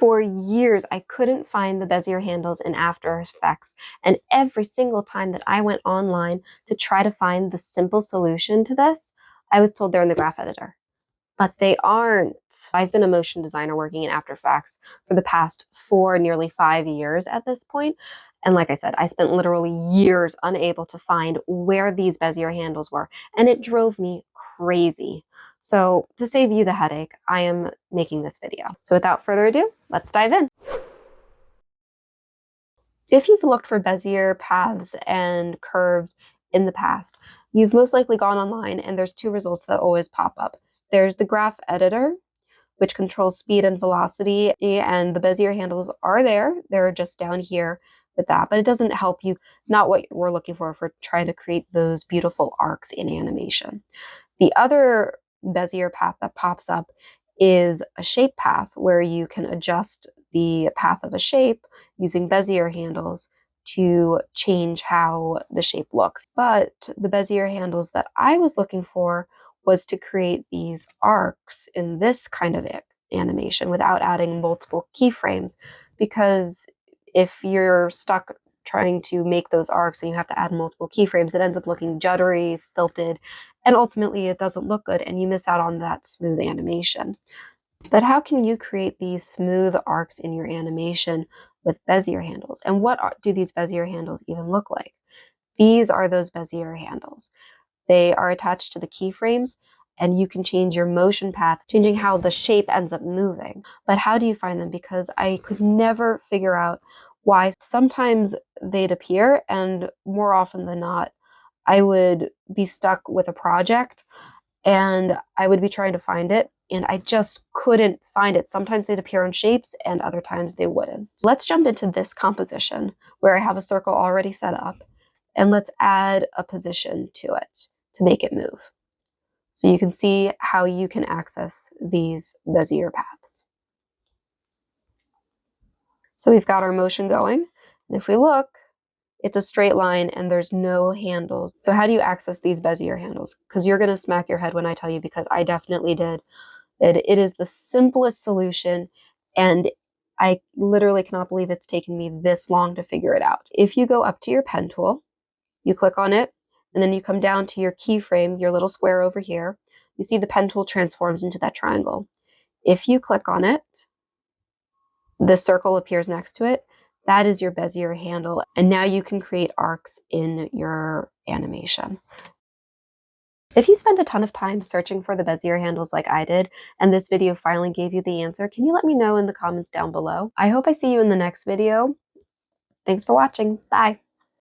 For years, I couldn't find the Bezier handles in After Effects, and every single time that I went online to try to find the simple solution to this, I was told they're in the graph editor. But they aren't. I've been a motion designer working in After Effects for the past 4, nearly 5 years at this point. And like I said, I spent literally years unable to find where these Bezier handles were, and it drove me crazy. So to save you the headache, I am making this video. So without further ado, let's dive in. If you've looked for Bezier paths and curves in the past, you've most likely gone online and there's two results that always pop up. There's the graph editor, which controls speed and velocity, and the Bezier handles are there. They're just down here with that, but it doesn't help you, not what we're looking for trying to create those beautiful arcs in animation. The other Bezier path that pops up is a shape path where you can adjust the path of a shape using Bezier handles to change how the shape looks. But the Bezier handles that I was looking for was to create these arcs in this kind of animation without adding multiple keyframes, because if you're stuck trying to make those arcs and you have to add multiple keyframes, it ends up looking juddery, stilted, and ultimately it doesn't look good and you miss out on that smooth animation. But how can you create these smooth arcs in your animation with Bezier handles? And what do these Bezier handles even look like? These are those Bezier handles. They are attached to the keyframes, and you can change your motion path, changing how the shape ends up moving. But how do you find them? Because I could never figure out why sometimes they'd appear, and more often than not, I would be stuck with a project and I would be trying to find it, and I just couldn't find it. Sometimes they'd appear on shapes and other times they wouldn't. Let's jump into this composition where I have a circle already set up, and let's add a position to it to make it move. So you can see how you can access these Bezier paths. So we've got our motion going, and if we look, it's a straight line and there's no handles. So how do you access these Bezier handles? Because you're going to smack your head when I tell you, because I definitely did. It is the simplest solution, and I literally cannot believe it's taken me this long to figure it out. If you go up to your pen tool, you click on it, and then you come down to your keyframe, your little square over here, you see the pen tool transforms into that triangle. If you click on it, the circle appears next to it. That is your Bezier handle, and now you can create arcs in your animation. If you spent a ton of time searching for the Bezier handles like I did, and this video finally gave you the answer, can you let me know in the comments down below? I hope I see you in the next video. Thanks for watching. Bye.